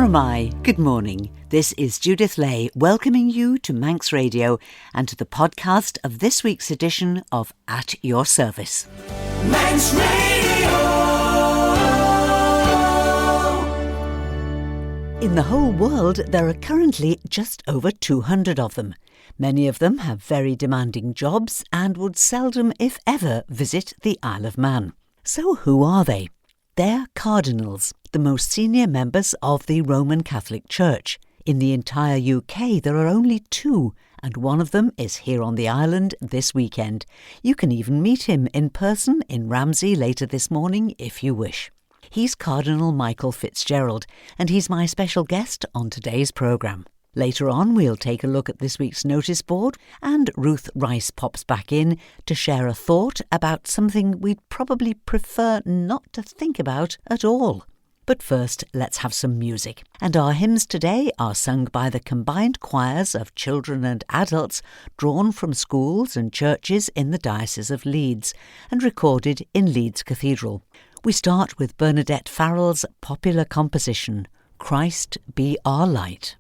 Paramai, good morning. This is Judith Lay welcoming you to Manx Radio and to the podcast of this week's edition of At Your Service. Manx Radio! In the whole world, there are currently just over 200 of them. Many of them have very demanding jobs and would seldom, if ever, visit the Isle of Man. So who are they? They're Cardinals, the most senior members of the Roman Catholic Church. In the entire UK, there are only two, and one of them is here on the island this weekend. You can even meet him in person in Ramsey later this morning if you wish. He's Cardinal Michael Fitzgerald, and he's my special guest on today's programme. Later on, we'll take a look at this week's notice board, and Ruth Rice pops back in to share a thought about something we'd probably prefer not to think about at all. But first, let's have some music. And our hymns today are sung by the combined choirs of children and adults drawn from schools and churches in the Diocese of Leeds and recorded in Leeds Cathedral. We start with Bernadette Farrell's popular composition, Christ Be Our Light.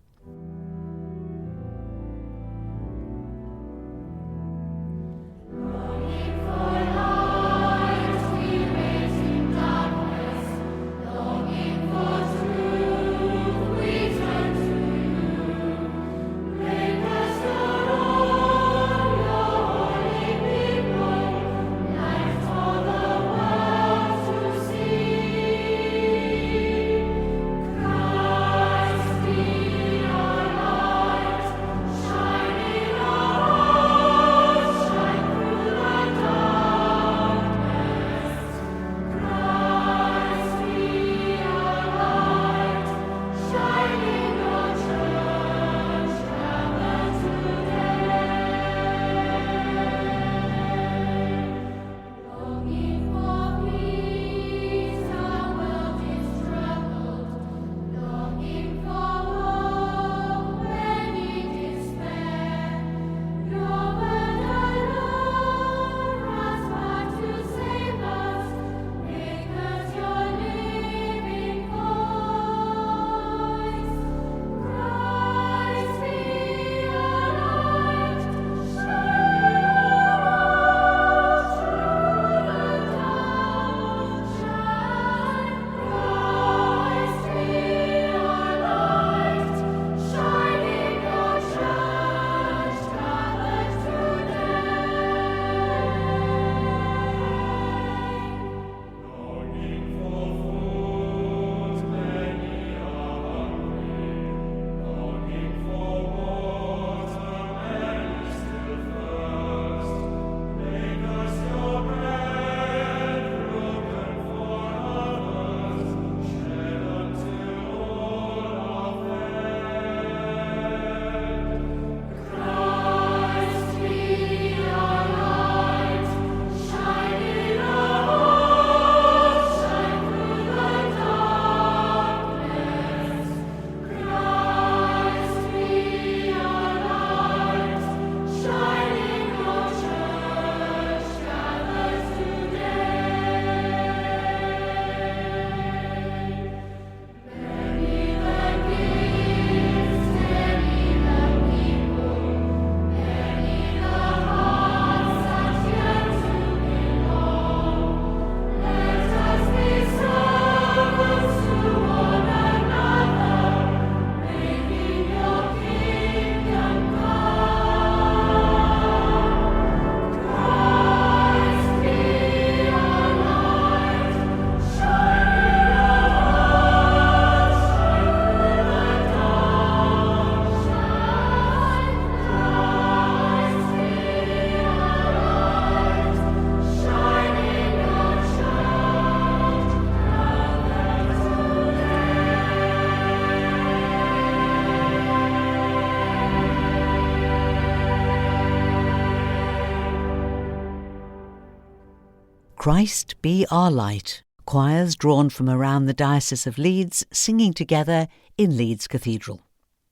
Christ Be Our Light, choirs drawn from around the Diocese of Leeds singing together in Leeds Cathedral.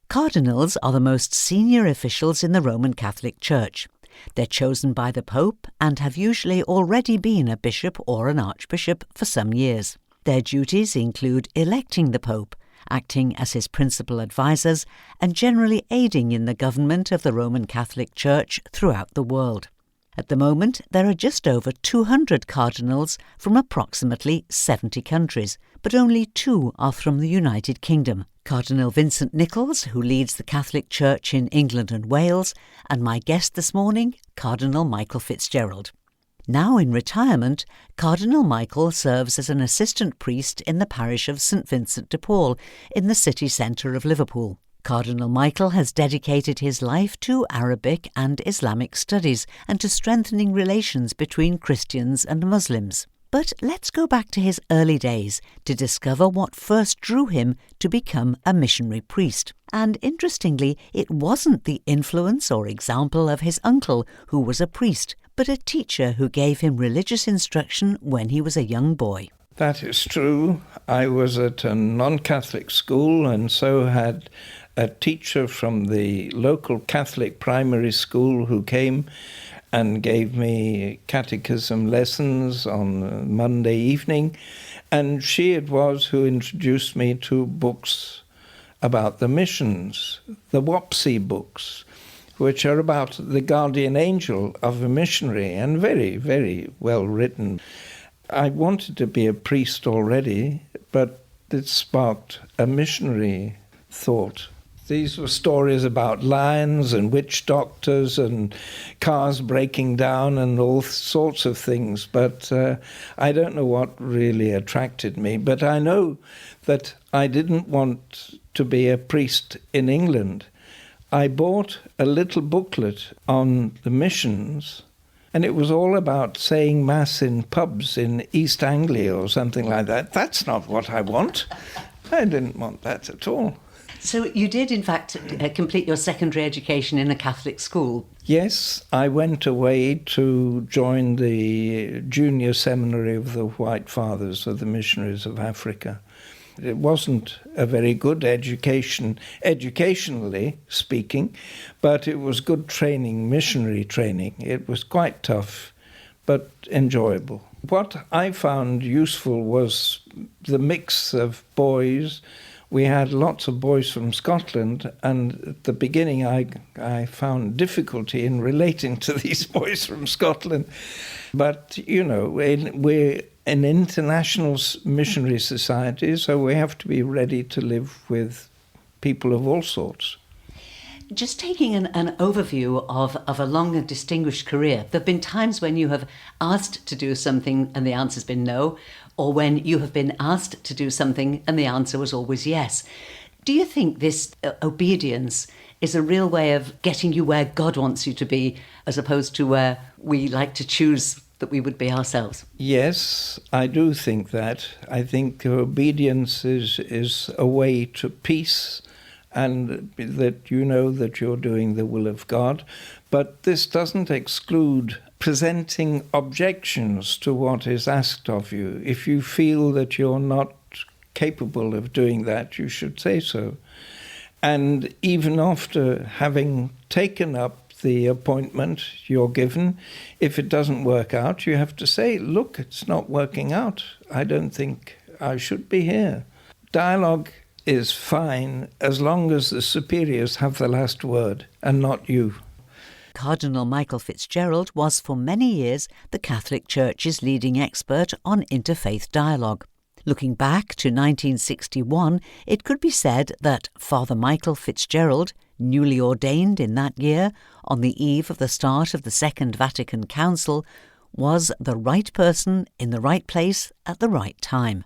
Cardinals are the most senior officials in the Roman Catholic Church. They're chosen by the Pope and have usually already been a bishop or an archbishop for some years. Their duties include electing the Pope acting as his principal advisers and generally aiding in the government of the Roman Catholic Church throughout the world. At the moment, there are just over 200 cardinals from approximately 70 countries, but only 2 are from the United Kingdom. Cardinal Vincent Nichols, who leads the Catholic Church in England and Wales, and my guest this morning, Cardinal Michael Fitzgerald. Now in retirement, Cardinal Michael serves as an assistant priest in the parish of St Vincent de Paul in the city centre of Liverpool. Cardinal Michael has dedicated his life to Arabic and Islamic studies and to strengthening relations between Christians and Muslims. But let's go back to his early days to discover what first drew him to become a missionary priest. And interestingly, it wasn't the influence or example of his uncle, who was a priest, but a teacher who gave him religious instruction when he was a young boy. That is true. I was at a non-Catholic school and so had a teacher from the local Catholic primary school who came and gave me catechism lessons on Monday evening. And she it was who introduced me to books about the missions, the WOPSI books, which are about the guardian angel of a missionary and very, very well written. I wanted to be a priest already, but it sparked a missionary thought. These were stories about lions and witch doctors and cars breaking down and all sorts of things, but I don't know what really attracted me. But I know that I didn't want to be a priest in England. I bought a little booklet on the missions, and it was all about saying Mass in pubs in East Anglia or something like that. That's not what I want. I didn't want that at all. So you did, in fact, complete your secondary education in a Catholic school? Yes, I went away to join the junior seminary of the White Fathers, of the Missionaries of Africa. It wasn't a very good education, educationally speaking, but it was good training, missionary training. It was quite tough, but enjoyable. What I found useful was the mix of boys. We had lots of boys from Scotland, and at the beginning I found difficulty in relating to these boys from Scotland. But, you know, we're an international missionary society, so we have to be ready to live with people of all sorts. Just taking an overview of a long and distinguished career, there have been times when you have asked to do something and the answer's been no, or when you have been asked to do something and the answer was always yes. Do you think this obedience is a real way of getting you where God wants you to be, as opposed to where we like to choose that we would be ourselves? Yes, I do think that. I think obedience is a way to peace, and that you know that you're doing the will of God. But this doesn't exclude presenting objections to what is asked of you. If you feel that you're not capable of doing that, you should say so. And even after having taken up the appointment you're given, if it doesn't work out, you have to say, look, it's not working out. I don't think I should be here. Dialogue is fine as long as the superiors have the last word and not you. Cardinal Michael Fitzgerald was for many years the Catholic Church's leading expert on interfaith dialogue. Looking back to 1961, it could be said that Father Michael Fitzgerald, newly ordained in that year, on the eve of the start of the Second Vatican Council, was the right person in the right place at the right time.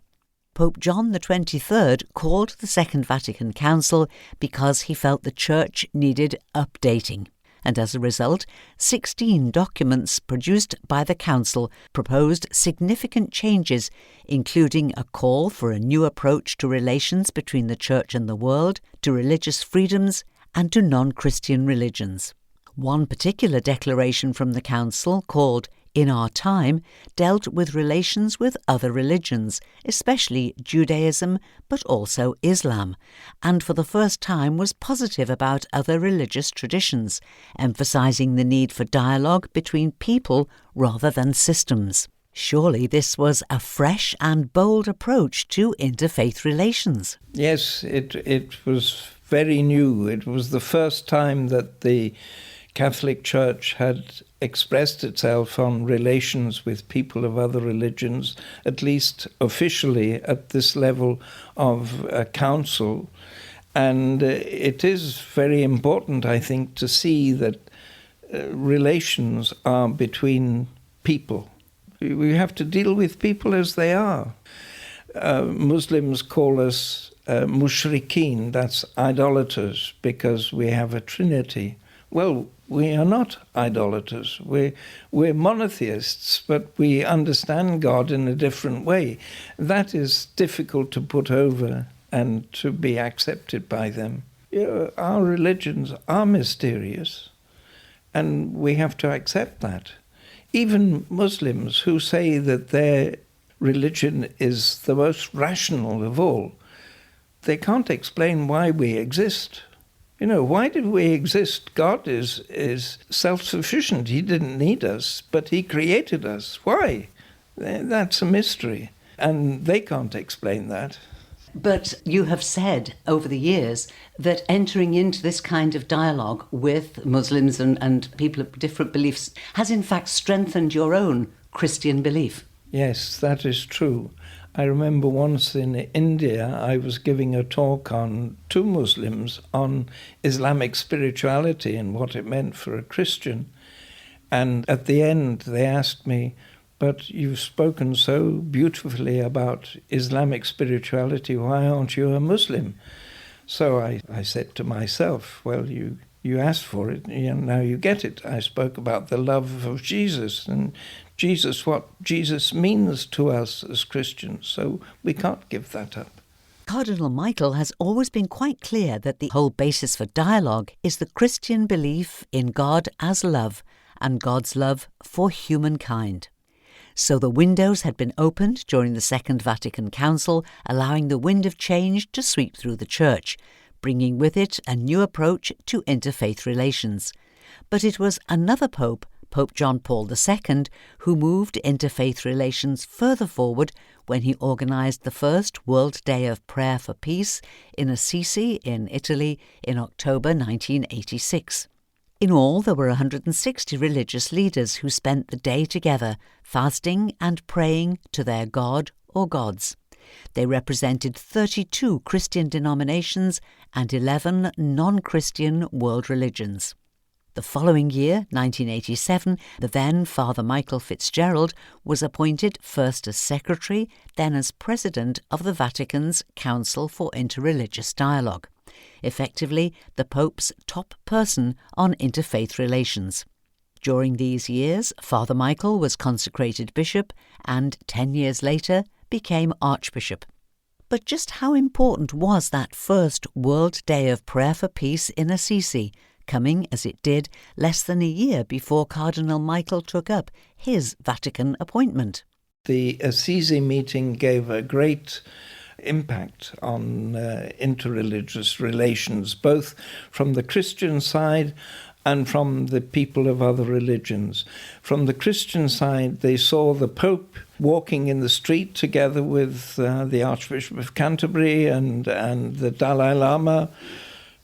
Pope John XXIII called the Second Vatican Council because he felt the Church needed updating. And as a result, 16 documents produced by the Council proposed significant changes, including a call for a new approach to relations between the Church and the world, to religious freedoms, and to non-Christian religions. One particular declaration from the Council, called In Our Time, dealt with relations with other religions, especially Judaism, but also Islam, and for the first time was positive about other religious traditions, emphasising the need for dialogue between people rather than systems. Surely this was a fresh and bold approach to interfaith relations. Yes, it was very new. It was the first time that the Catholic Church had expressed itself on relations with people of other religions, at least officially at this level of council. And it is very important, I think, to see that relations are between people. We have to deal with people as they are. Muslims call us mushrikeen, that's idolaters, because we have a trinity. Well, we are not idolaters. We're monotheists, but we understand God in a different way. That is difficult to put over and to be accepted by them. Our religions are mysterious, and we have to accept that. Even Muslims who say that their religion is the most rational of all, they can't explain why we exist. Why did we exist? God is self-sufficient. He didn't need us, but he created us. Why? That's a mystery. And they can't explain that. But you have said over the years that entering into this kind of dialogue with Muslims and people of different beliefs has in fact strengthened your own Christian belief. Yes, that is true. I remember once in India, I was giving a talk to Muslims on Islamic spirituality and what it meant for a Christian. And at the end, they asked me, "But you've spoken so beautifully about Islamic spirituality, why aren't you a Muslim?" So I said to myself, well, you asked for it, now you get it. I spoke about the love of Jesus and what Jesus means to us as Christians, so we can't give that up. Cardinal Michael has always been quite clear that the whole basis for dialogue is the Christian belief in God as love and God's love for humankind. So the windows had been opened during the Second Vatican Council, allowing the wind of change to sweep through the Church, bringing with it a new approach to interfaith relations. But it was another Pope, Pope John Paul II, who moved interfaith relations further forward when he organised the first World Day of Prayer for Peace in Assisi in Italy in October 1986. In all, there were 160 religious leaders who spent the day together, fasting and praying to their God or gods. They represented 32 Christian denominations and 11 non-Christian world religions. The following year, 1987, the then Father Michael Fitzgerald was appointed first as secretary, then as president of the Vatican's Council for Interreligious Dialogue, effectively the Pope's top person on interfaith relations. During these years, Father Michael was consecrated bishop and 10 years later became archbishop. But just how important was that first World Day of Prayer for Peace in Assisi, coming, as it did, less than a year before Cardinal Michael took up his Vatican appointment? The Assisi meeting gave a great impact on interreligious relations, both from the Christian side and from the people of other religions. From the Christian side, they saw the Pope walking in the street together with the Archbishop of Canterbury and the Dalai Lama.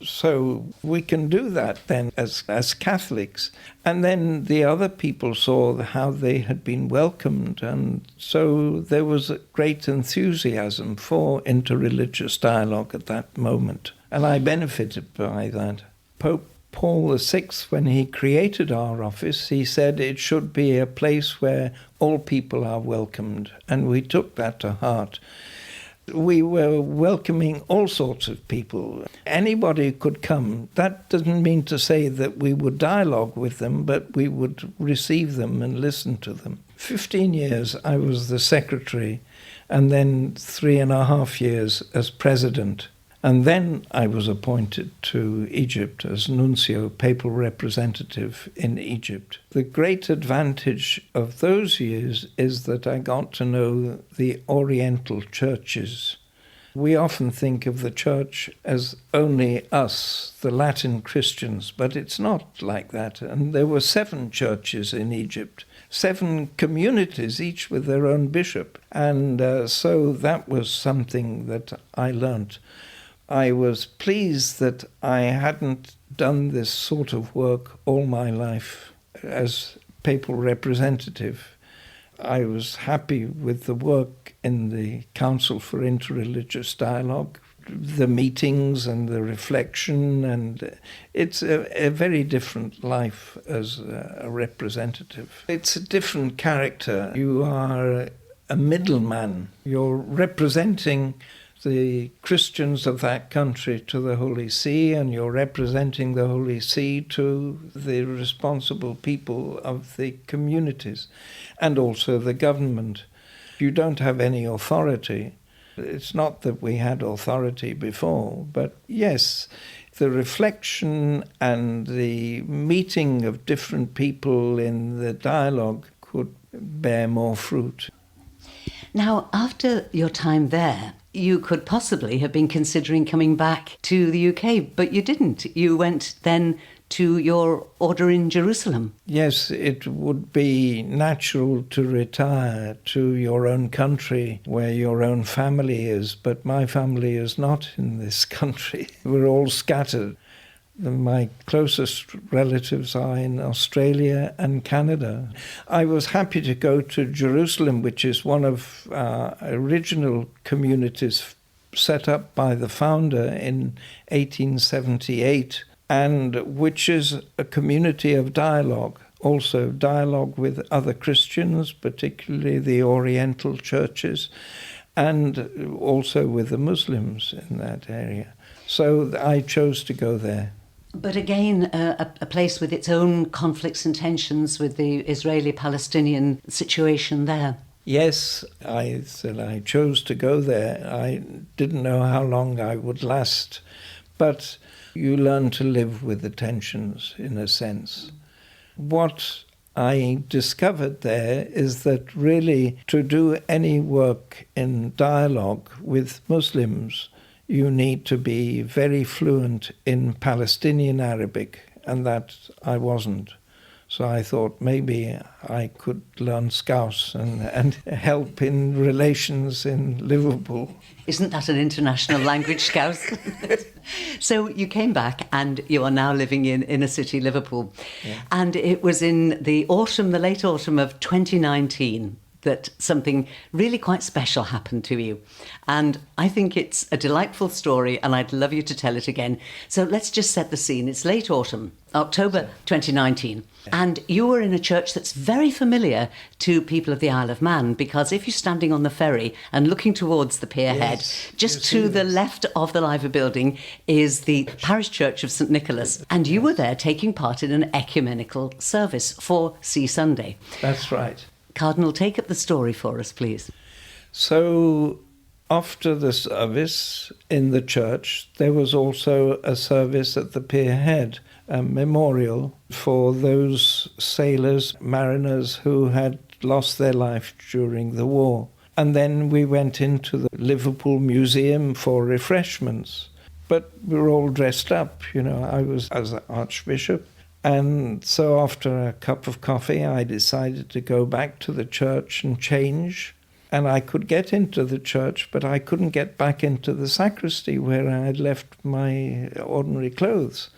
So we can do that then as Catholics. And then the other people saw how they had been welcomed. And so there was a great enthusiasm for interreligious dialogue at that moment. And I benefited by that. Pope Paul VI, when he created our office, he said it should be a place where all people are welcomed. And we took that to heart. We were welcoming all sorts of people. Anybody could come. That doesn't mean to say that we would dialogue with them, but we would receive them and listen to them. 15 years I was the secretary, and then 3.5 years as president. And then I was appointed to Egypt as nuncio, papal representative in Egypt. The great advantage of those years is that I got to know the Oriental churches. We often think of the church as only us, the Latin Christians, but it's not like that. And there were 7 churches in Egypt. 7 communities, each with their own bishop. And so that was something that I learnt. I was pleased that I hadn't done this sort of work all my life as papal representative. I was happy with the work in the Council for Interreligious Dialogue, the meetings and the reflection, and it's a very different life as a representative. It's a different character. You are a middleman. You're representing the Christians of that country to the Holy See, and you're representing the Holy See to the responsible people of the communities and also the government. You don't have any authority. It's not that we had authority before, but yes, the reflection and the meeting of different people in the dialogue could bear more fruit. Now, after your time there, you could possibly have been considering coming back to the UK, but you didn't. You went then to your order in Jerusalem. Yes, it would be natural to retire to your own country where your own family is, but my family is not in this country. We're all scattered. My closest relatives are in Australia and Canada. I was happy to go to Jerusalem, which is one of our original communities set up by the founder in 1878, and which is a community of dialogue, also dialogue with other Christians, particularly the Oriental churches, and also with the Muslims in that area. So I chose to go there. But again, a place with its own conflicts and tensions with the Israeli-Palestinian situation there. Yes, I said I chose to go there. I didn't know how long I would last, but you learn to live with the tensions in a sense. What I discovered there is that really to do any work in dialogue with Muslims, you need to be very fluent in Palestinian Arabic, and that I wasn't. So I thought maybe I could learn Scouse and help in relations in Liverpool. Isn't that an international language, Scouse? So you came back and you are now living in inner city Liverpool. Yeah. And it was in the late autumn of 2019, that something really quite special happened to you. And I think it's a delightful story and I'd love you to tell it again. So let's just set the scene. It's late autumn, October 2019. And you were in a church that's very familiar to people of the Isle of Man, because if you're standing on the ferry and looking towards the pier head, just to the left of the Liver building is the parish church of St. Nicholas. And you were there taking part in an ecumenical service for Sea Sunday. That's right. Cardinal, take up the story for us, please. So after the service in the church, there was also a service at the pier head, a memorial for those sailors, mariners who had lost their life during the war. And then we went into the Liverpool Museum for refreshments. But we were all dressed up, I was as an archbishop. And so after a cup of coffee, I decided to go back to the church and change. And I could get into the church, but I couldn't get back into the sacristy where I had left my ordinary clothes.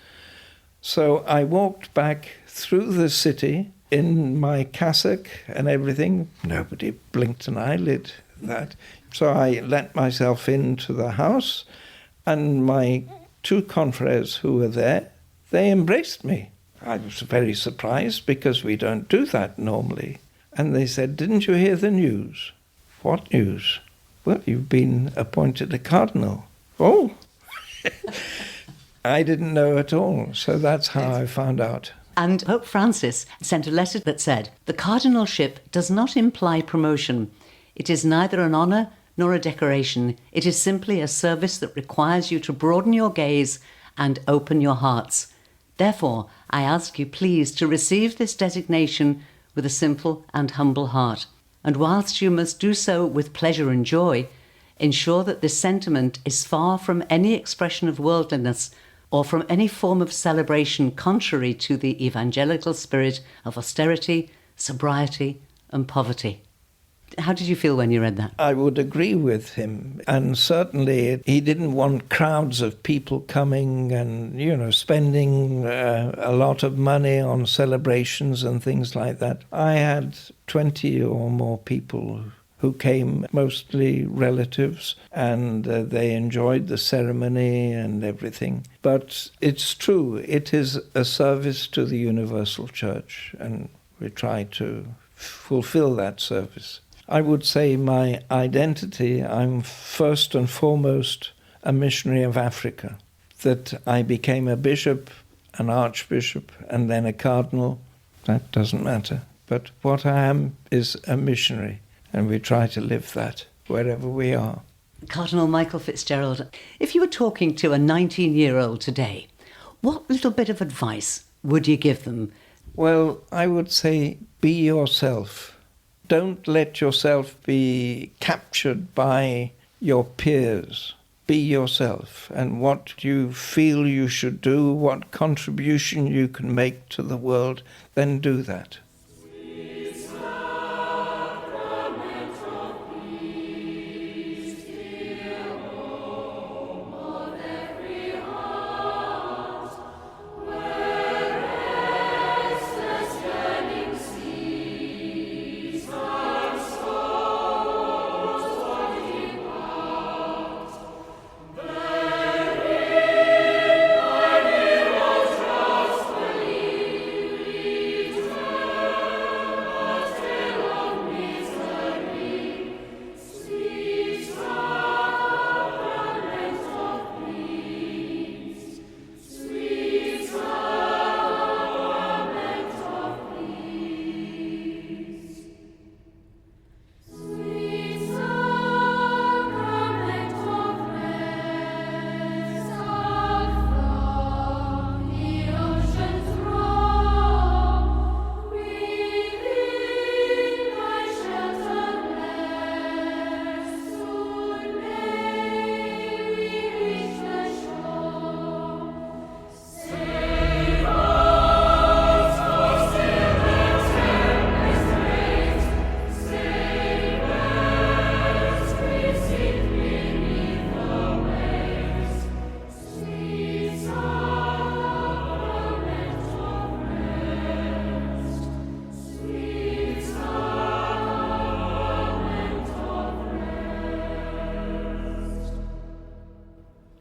So I walked back through the city in my cassock and everything. Nobody blinked an eyelid at that. So I let myself into the house, and my 2 confreres who were there, they embraced me. I was very surprised because we don't do that normally. And they said, "Didn't you hear the news?" "What news?" "Well, you've been appointed a cardinal." "Oh!" I didn't know at all. So that's how I found out. And Pope Francis sent a letter that said, "The cardinalship does not imply promotion. It is neither an honour nor a decoration. It is simply a service that requires you to broaden your gaze and open your hearts. Therefore, I ask you please to receive this designation with a simple and humble heart. And whilst you must do so with pleasure and joy, ensure that this sentiment is far from any expression of worldliness or from any form of celebration contrary to the evangelical spirit of austerity, sobriety and poverty. How did you feel when you read that? I would agree with him. And certainly he didn't want crowds of people coming and, spending a lot of money on celebrations and things like that. I had 20 or more people who came, mostly relatives, and they enjoyed the ceremony and everything. But it's true, it is a service to the Universal Church, and we try to fulfill that service. I would say my identity, I'm first and foremost a missionary of Africa. That I became a bishop, an archbishop, and then a cardinal, that doesn't matter. But what I am is a missionary, and we try to live that wherever we are. Cardinal Michael Fitzgerald, if you were talking to a 19-year-old today, what little bit of advice would you give them? Well, I would say be yourself. Don't let yourself be captured by your peers. Be yourself, and what you feel you should do, what contribution you can make to the world, then do that.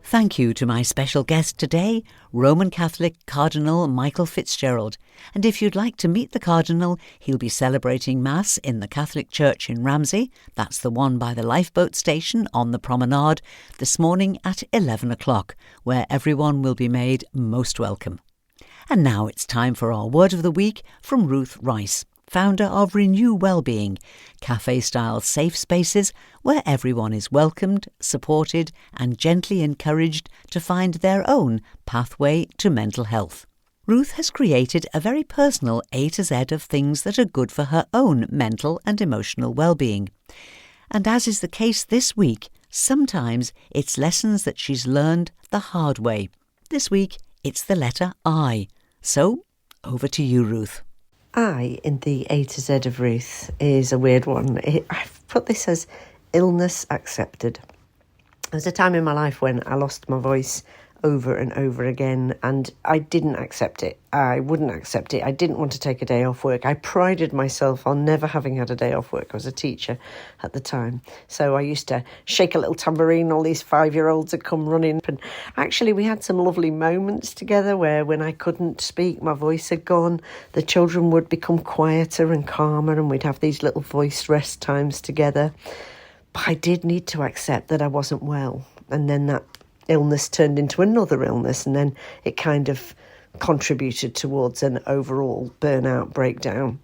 Thank you to my special guest today, Roman Catholic Cardinal Michael Fitzgerald. And if you'd like to meet the Cardinal, he'll be celebrating Mass in the Catholic Church in Ramsey, that's the one by the lifeboat station on the promenade, this morning at 11 o'clock, where everyone will be made most welcome. And now it's time for our Word of the Week from Ruth Rice, founder of Renew Wellbeing, cafe-style safe spaces where everyone is welcomed, supported and gently encouraged to find their own pathway to mental health. Ruth has created a very personal A to Z of things that are good for her own mental and emotional well-being. And as is the case this week, sometimes it's lessons that she's learned the hard way. This week, it's the letter I. So, over to you, Ruth. I in the A to Z of Ruth is a weird one. I've put this as illness accepted. There was a time in my life when I lost my voice over and over again, and I didn't accept it. I wouldn't accept it. I didn't want to take a day off work. I prided myself on never having had a day off work. I was a teacher at the time. So I used to shake a little tambourine. All these 5-year-olds would come running. And actually, we had some lovely moments together where when I couldn't speak, my voice had gone. The children would become quieter and calmer, and we'd have these little voice rest times together. But I did need to accept that I wasn't well. And then that illness turned into another illness, and then it kind of contributed towards an overall burnout breakdown.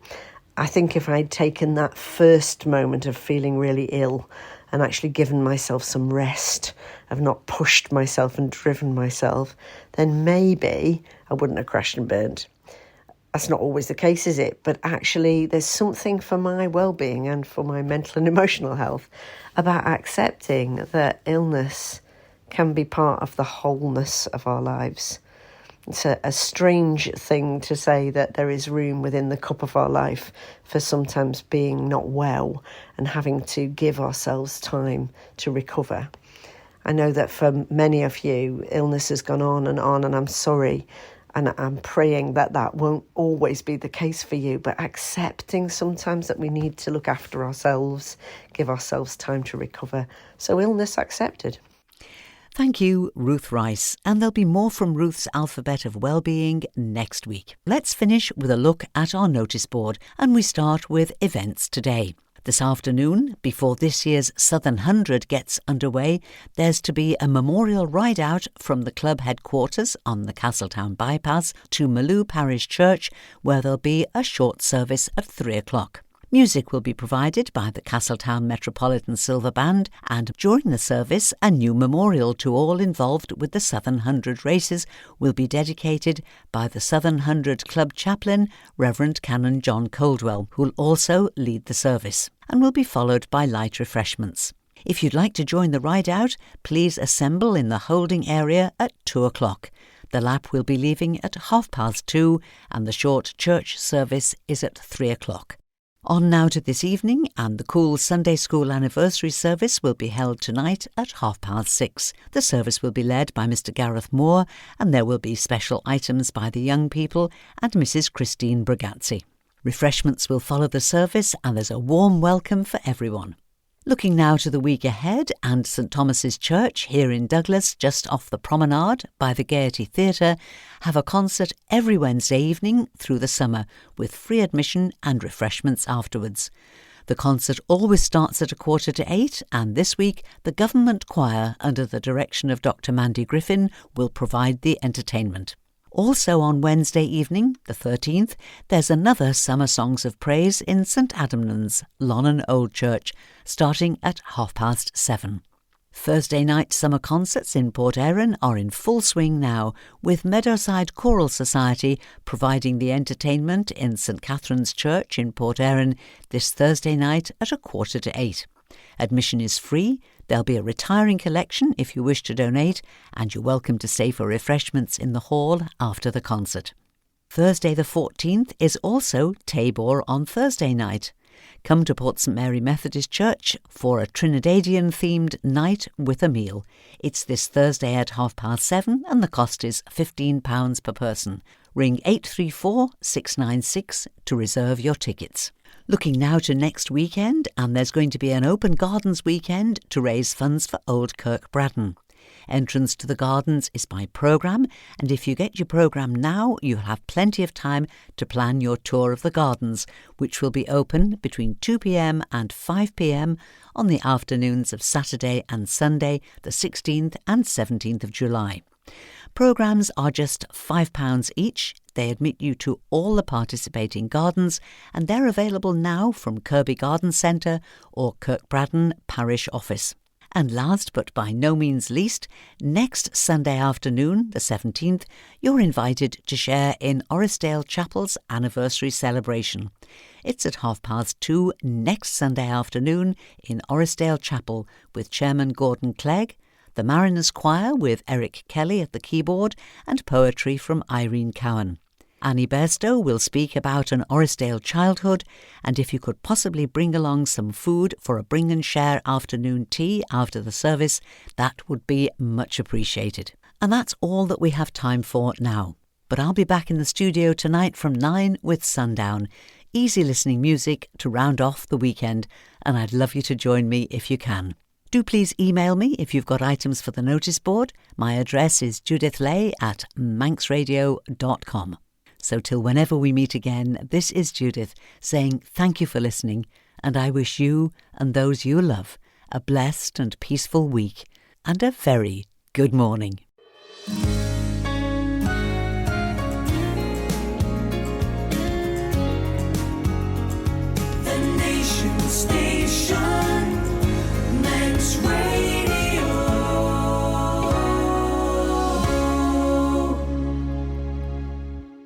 I think if I'd taken that first moment of feeling really ill and actually given myself some rest, of not pushed myself and driven myself, then maybe I wouldn't have crashed and burned. That's not always the case, is it? But actually there's something for my well-being and for my mental and emotional health about accepting that illness can be part of the wholeness of our lives. It's a strange thing to say that there is room within the cup of our life for sometimes being not well and having to give ourselves time to recover. I know that for many of you, illness has gone on, and I'm sorry. And I'm praying that that won't always be the case for you, but accepting sometimes that we need to look after ourselves, give ourselves time to recover. So illness accepted. Thank you, Ruth Rice, and there'll be more from Ruth's Alphabet of Wellbeing next week. Let's finish with a look at our notice board, and we start with events today. This afternoon, before this year's Southern 100 gets underway, there's to be a memorial ride out from the club headquarters on the Castletown bypass to Maloo Parish Church, where there'll be a short service at 3 o'clock. Music will be provided by the Castletown Metropolitan Silver Band, and during the service, a new memorial to all involved with the Southern 100 races will be dedicated by the Southern 100 Club Chaplain, Reverend Canon John Coldwell, who will also lead the service, and will be followed by light refreshments. If you'd like to join the ride out, please assemble in the holding area at 2 o'clock. The lap will be leaving at 2:30, and the short church service is at 3 o'clock. On now to this evening, and the Cool Sunday School anniversary service will be held tonight at 6:30. The service will be led by Mr Gareth Moore, and there will be special items by the young people and Mrs Christine Bragazzi. Refreshments will follow the service, and there's a warm welcome for everyone. Looking now to the week ahead, and St Thomas's Church here in Douglas, just off the promenade by the Gaiety Theatre, have a concert every Wednesday evening through the summer with free admission and refreshments afterwards. The concert always starts at 7:45, and this week the Government Choir, under the direction of Dr Mandy Griffin, will provide the entertainment. Also on Wednesday evening, the 13th, there's another Summer Songs of Praise in St Adamnan's, Lonnon Old Church, starting at 7:30. Thursday night summer concerts in Port Erin are in full swing now, with Meadowside Choral Society providing the entertainment in St Catherine's Church in Port Erin this Thursday night at 7:45. Admission is free. There'll be a retiring collection if you wish to donate, and you're welcome to stay for refreshments in the hall after the concert. Thursday the 14th is also Tabor on Thursday night. Come to Port St Mary Methodist Church for a Trinidadian-themed night with a meal. It's this Thursday at 7:30, and the cost is £15 per person. Ring 834 696 to reserve your tickets. Looking now to next weekend, and there's going to be an open gardens weekend to raise funds for Old Kirk Braddon. Entrance to the gardens is by programme, and if you get your programme now, you'll have plenty of time to plan your tour of the gardens, which will be open between 2 p.m. and 5 p.m. on the afternoons of Saturday and Sunday, the 16th and 17th of July. Programmes are just £5 each. They admit you to all the participating gardens, and they're available now from Kirby Garden Centre or Kirkbraddon Parish Office. And last but by no means least, next Sunday afternoon, the 17th, you're invited to share in Orrisdale Chapel's anniversary celebration. It's at 2:30 next Sunday afternoon in Orrisdale Chapel with Chairman Gordon Clegg, the Mariners Choir with Eric Kelly at the keyboard, and poetry from Irene Cowan. Annie Bairstow will speak about an Orrisdale childhood, and if you could possibly bring along some food for a bring and share afternoon tea after the service, that would be much appreciated. And that's all that we have time for now. But I'll be back in the studio tonight from 9 with Sundown. Easy listening music to round off the weekend, and I'd love you to join me if you can. Do please email me if you've got items for the notice board. My address is judithlay@manxradio.com. So till whenever we meet again, this is Judith saying thank you for listening, and I wish you and those you love a blessed and peaceful week and a very good morning. The nation stays.